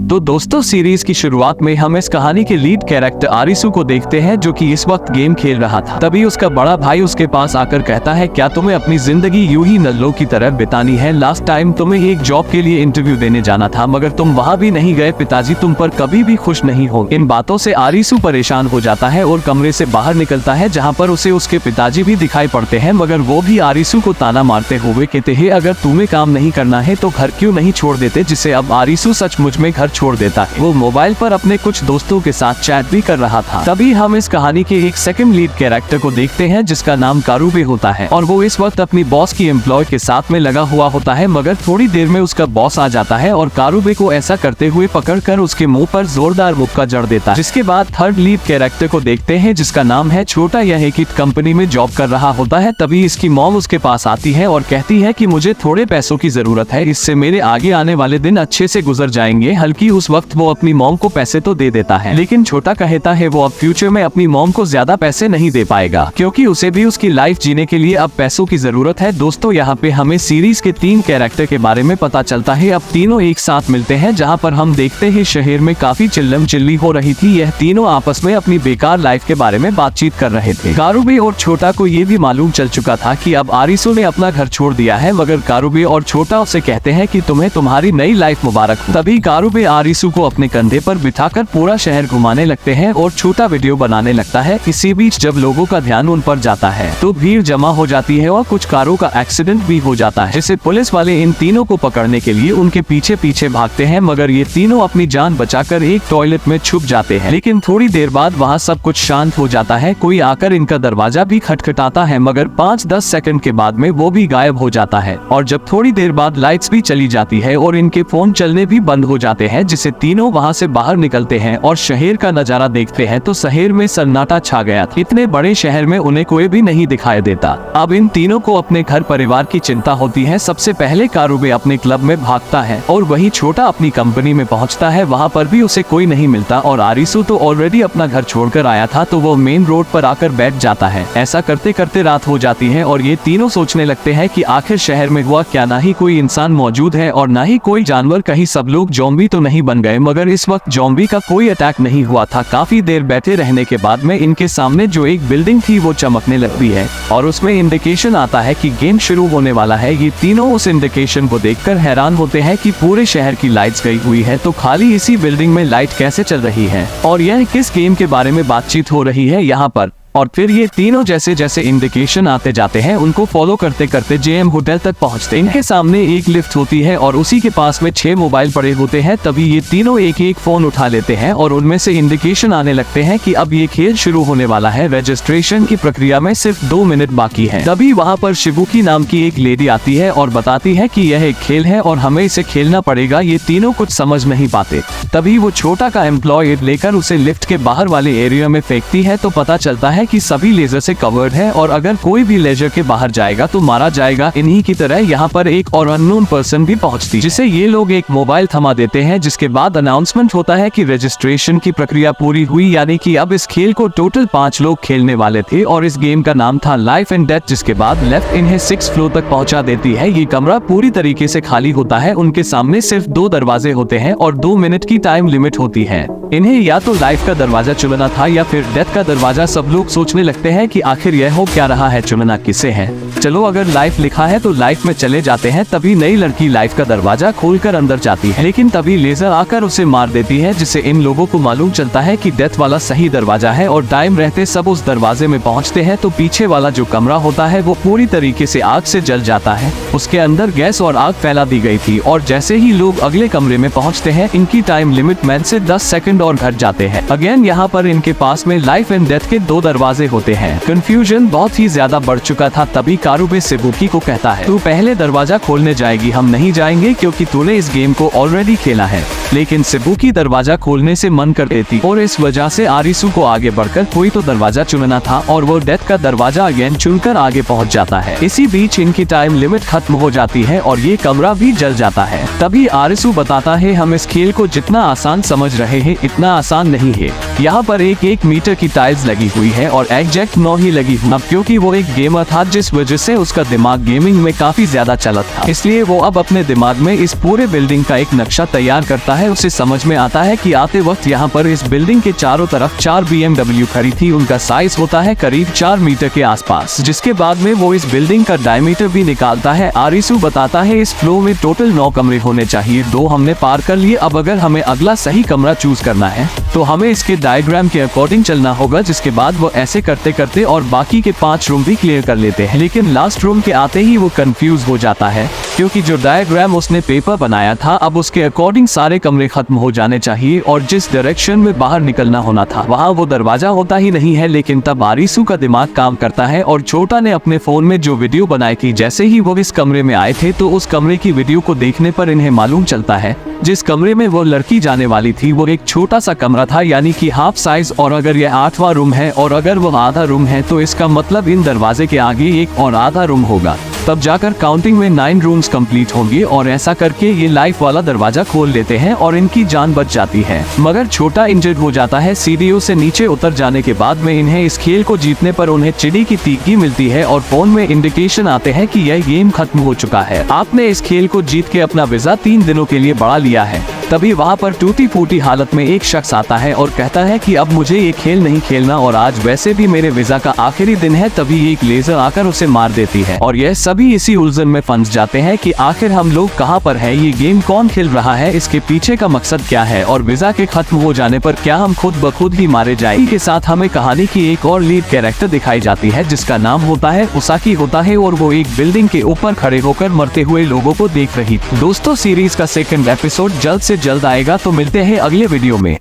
तो दोस्तों सीरीज की शुरुआत में हम इस कहानी के लीड कैरेक्टर आरिसु को देखते हैं जो कि इस वक्त गेम खेल रहा था। तभी उसका बड़ा भाई उसके पास आकर कहता है, क्या तुम्हें अपनी जिंदगी यूं ही नल्लों की तरह बितानी है? लास्ट टाइम तुम्हें एक जॉब के लिए इंटरव्यू देने जाना था मगर तुम वहाँ भी नहीं गए। पिताजी तुम पर कभी भी खुश नहीं हो। इन बातों से आरिसु परेशान हो जाता है और कमरे से बाहर निकलता है जहाँ पर उसे उसके पिताजी भी दिखाई पड़ते हैं मगर वो भी आरिसु को ताना मारते हुए कहते हैं, अगर तुम्हें काम नहीं करना है तो घर क्यों नहीं छोड़ देते? जिसे अब आरिसु सचमुच में घर छोड़ देता है। वो मोबाइल पर अपने कुछ दोस्तों के साथ चैट भी कर रहा था। तभी हम इस कहानी के एक सेकंड लीड कैरेक्टर को देखते हैं जिसका नाम कारुबे होता है और वो इस वक्त अपनी बॉस की एम्प्लॉय के साथ में लगा हुआ होता है मगर थोड़ी देर में उसका बॉस आ जाता है और कारुबे को ऐसा करते हुए पकड़कर उसके मुंह पर जोरदार मुक्का जड़ देता है। जिसके बाद थर्ड लीड कैरेक्टर को देखते हैं जिसका नाम है छोटा। यह एक कंपनी में जॉब कर रहा होता है। तभी इसकी मॉम उसके पास आती है और कहती है कि मुझे थोड़े पैसों की जरूरत है, इससे मेरे आगे आने वाले दिन अच्छे से गुजर जाएंगे। हल्की उस वक्त वो अपनी मॉम को पैसे तो दे देता है लेकिन छोटा कहता है वो अब फ्यूचर में अपनी मॉम को ज्यादा पैसे नहीं दे पाएगा क्योंकि उसे भी उसकी लाइफ जीने के लिए अब पैसों की जरूरत है। दोस्तों यहाँ पे हमें सीरीज के 3 कैरेक्टर के बारे में पता चलता है। अब तीनों एक साथ मिलते हैं जहाँ पर हम देखते हैं शहर में काफी चिल्लम चिल्ली हो रही थी। यह तीनों आपस में अपनी बेकार लाइफ के बारे में बातचीत कर रहे थे। कारुबे और छोटा को ये भी मालूम चल चुका था कि अब आरिसु ने अपना घर छोड़ दिया है मगर कारुबे और छोटा उसे कहते हैं कि तुम्हें तुम्हारी नई लाइफ मुबारक हो। तभी कारुबे आरिसु को अपने कंधे पर बिठाकर पूरा शहर घुमाने लगते हैं और छोटा वीडियो बनाने लगता है। इसी बीच जब लोगों का ध्यान उन पर जाता है तो भीड़ जमा हो जाती है और कुछ कारों का एक्सीडेंट भी हो जाता है जिससे पुलिस वाले इन तीनों को पकड़ने के लिए उनके पीछे पीछे भागते हैं मगर ये तीनों अपनी जान बचाकर एक टॉयलेट में छुप जाते हैं। लेकिन थोड़ी देर बाद वहाँ सब कुछ शांत हो जाता है। कोई आकर इनका दरवाजा भी खटखटाता है मगर 5-10 सेकंड के बाद में वो भी गायब हो जाता है और जब थोड़ी देर बाद लाइट्स भी चली जाती है और इनके फोन चलने भी बंद हो जाते हैं जिससे तीनों वहाँ से बाहर निकलते हैं और शहर का नजारा देखते हैं तो शहर में सन्नाटा छा गया था। इतने बड़े शहर में उन्हें कोई भी नहीं दिखाई देता। अब इन तीनों को अपने घर परिवार की चिंता होती है। सबसे पहले कारुबे अपने क्लब में भागता है और वहीं छोटा अपनी कंपनी में पहुंचता है। वहां पर भी उसे कोई नहीं मिलता और आरिसु तो ऑलरेडी अपना घर छोड़कर आया था तो वो मेन रोड पर आकर बैठ जाता है। ऐसा करते करते रात हो जाती है और ये तीनों सोचने लगते हैं कि आखिर शहर में हुआ क्या, ना ही कोई इंसान मौजूद है और ना ही कोई जानवर, कहीं सब लोग ज़ॉम्बी तो नहीं बन गए। मगर इस वक्त ज़ॉम्बी का कोई अटैक नहीं हुआ था। काफी देर बैठे रहने के बाद में इनके सामने जो एक बिल्डिंग थी वो चमकने लगती है और उसमें इंडिकेशन आता है कि गेम शुरू होने वाला है। ये तीनों उस इंडिकेशन को देखकर हैरान होते हैं कि पूरे शहर की लाइट्स गई हुई है तो खाली इसी बिल्डिंग में लाइट कैसे चल रही है और यह किस गेम के बारे में बातचीत हो रही है यहाँ पर। और फिर ये तीनों जैसे जैसे इंडिकेशन आते जाते हैं उनको फॉलो करते करते जेएम होटल तक पहुंचते हैं। इनके सामने एक लिफ्ट होती है और उसी के पास में 6 मोबाइल पड़े होते हैं। तभी ये तीनों एक एक फोन उठा लेते हैं और उनमें से इंडिकेशन आने लगते हैं कि अब ये खेल शुरू होने वाला है। रजिस्ट्रेशन की प्रक्रिया में सिर्फ 2 मिनट बाकी है। तभी वहाँ पर शिबुकी नाम की एक लेडी आती है और बताती है कि यह एक खेल है और हमें इसे खेलना पड़ेगा। ये तीनों कुछ समझ नहीं पाते। तभी वो छोटा का एम्प्लॉय लेकर उसे लिफ्ट के बाहर वाले एरिया में फेंकती है तो पता चलता है कि सभी लेजर से कवर्ड है और अगर कोई भी लेजर के बाहर जाएगा तो मारा जाएगा। इन्हीं की तरह यहाँ पर एक और अननोन पर्सन भी पहुँचती जिसे ये लोग एक मोबाइल थमा देते हैं जिसके बाद अनाउंसमेंट होता है कि रजिस्ट्रेशन की प्रक्रिया पूरी हुई, यानी कि अब इस खेल को टोटल 5 लोग खेलने वाले थे और इस गेम का नाम था लाइफ एंड डेथ। जिसके बाद लेफ्ट इन्हें 6th फ्लोर तक पहुँचा देती है। ये कमरा पूरी तरीके से खाली होता है। उनके सामने सिर्फ 2 दरवाजे होते हैं और 2 मिनट की टाइम लिमिट होती है। इन्हें या तो लाइफ का दरवाजा चुनना था या फिर डेथ का दरवाजा। सब लोग सोचने लगते हैं कि आखिर यह हो क्या रहा है, चुनना किसे है। चलो अगर लाइफ लिखा है तो लाइफ में चले जाते हैं। तभी नई लड़की लाइफ का दरवाजा खोलकर अंदर जाती है लेकिन तभी लेजर आकर उसे मार देती है जिससे इन लोगों को मालूम चलता है कि डेथ वाला सही दरवाजा है और टाइम रहते सब उस दरवाजे में पहुंचते हैं तो पीछे वाला जो कमरा होता है वो पूरी तरीके से आग से जल जाता है। उसके अंदर गैस और आग फैला दी गई थी और जैसे ही लोग अगले कमरे में पहुँचते हैं इनकी टाइम लिमिट में से 10 सेकंड और घट जाते हैं। अगेन यहाँ पर इनके पास में लाइफ एंड डेथ के 2 दरवाजे होते हैं। कंफ्यूजन बहुत ही ज्यादा बढ़ चुका था। तभी कारुबे शिबुकी को कहता है, तू पहले दरवाजा खोलने जाएगी, हम नहीं जाएंगे क्योंकि तूने इस गेम को ऑलरेडी खेला है। लेकिन शिबुकी दरवाजा खोलने से मन कर देती और इस वजह से आरिसु को आगे बढ़कर कोई तो दरवाजा चुनना था और वो डेथ का दरवाजा अगेन चुनकर आगे पहुंच जाता है। इसी बीच इनकी टाइम लिमिट खत्म हो जाती है और ये कमरा भी जल जाता है। तभी आरिसु बताता है, हम इस खेल को जितना आसान समझ रहे हैं इतना आसान नहीं है। यहाँ पर एक मीटर की टाइल्स लगी हुई है और एग्जैक्ट 9 ही लगी हुई, क्योंकि वो एक गेमर था जिस वजह से उसका दिमाग गेमिंग में काफी ज्यादा चलत था, इसलिए वो अब अपने दिमाग में इस पूरे बिल्डिंग का एक नक्शा तैयार करता है। उसे समझ में आता है कि आते वक्त यहाँ पर इस बिल्डिंग के चारों तरफ 4 BMW खड़ी थी। उनका साइज होता है करीब 4 मीटर के आसपास, जिसके बाद में वो इस बिल्डिंग का डायमीटर भी निकालता है। आरिसु बताता है इस फ्लो में टोटल 9 कमरे होने चाहिए, 2 हमने पार कर लिए। अब अगर हमें अगला सही कमरा चूज करना है तो हमें इसके डायग्राम के अकॉर्डिंग चलना होगा, जिसके बाद वो ऐसे करते करते और बाकी के 5 रूम भी क्लियर कर लेते हैं। लेकिन लास्ट रूम के आते ही वो कंफ्यूज हो जाता है, क्योंकि जो डायग्राम उसने पेपर बनाया था अब उसके अकॉर्डिंग सारे कमरे खत्म हो जाने चाहिए और जिस डायरेक्शन में बाहर निकलना होना था वहाँ वो दरवाजा होता ही नहीं है। लेकिन तब आरिसु का दिमाग काम करता है और छोटा ने अपने फोन में जो वीडियो बनाई थी, जैसे ही वो इस कमरे में आए थे तो उस कमरे की वीडियो को देखने पर इन्हें मालूम चलता है जिस कमरे में वो लड़की जाने वाली थी वो एक छोटा सा कमरा था, यानी कि हाफ साइज। और अगर ये 8वां रूम है और अगर वो आधा रूम है तो इसका मतलब इन दरवाजे के आगे एक और आधा रूम होगा। तब जाकर काउंटिंग में 9 रूम्स कंप्लीट होंगे और ऐसा करके ये लाइफ वाला दरवाजा खोल लेते हैं और इनकी जान बच जाती है। मगर छोटा इंजर्ड हो जाता है। सीढ़ियों से नीचे उतर जाने के बाद में इन्हें इस खेल को जीतने पर उन्हें चिड़ी की तीखी मिलती है और फोन में इंडिकेशन आते हैं कि यह गेम खत्म हो चुका है। आपने इस खेल को जीत के अपना वीजा 3 दिनों के लिए बढ़ा लिया है। तभी वहाँ पर टूटी फूटी हालत में एक शख्स आता है और कहता है कि अब मुझे ये खेल नहीं खेलना और आज वैसे भी मेरे वीजा का आखिरी दिन है। तभी एक लेजर आकर उसे मार देती है और यह सभी इसी उलझन में फंस जाते हैं कि आखिर हम लोग कहाँ पर है, ये गेम कौन खेल रहा है, इसके पीछे का मकसद क्या है और वीजा के खत्म हो जाने पर क्या हम खुद ब खुद ही मारे जाएंगे। के साथ हमें कहानी की एक और लीड कैरेक्टर दिखाई जाती है जिसका नाम होता है उसाकी होता है और वो एक बिल्डिंग के ऊपर खड़े होकर मरते हुए लोगों को देख रही थी। दोस्तों सीरीज का 2nd एपिसोड जल्द से जल्द आएगा, तो मिलते हैं अगले वीडियो में।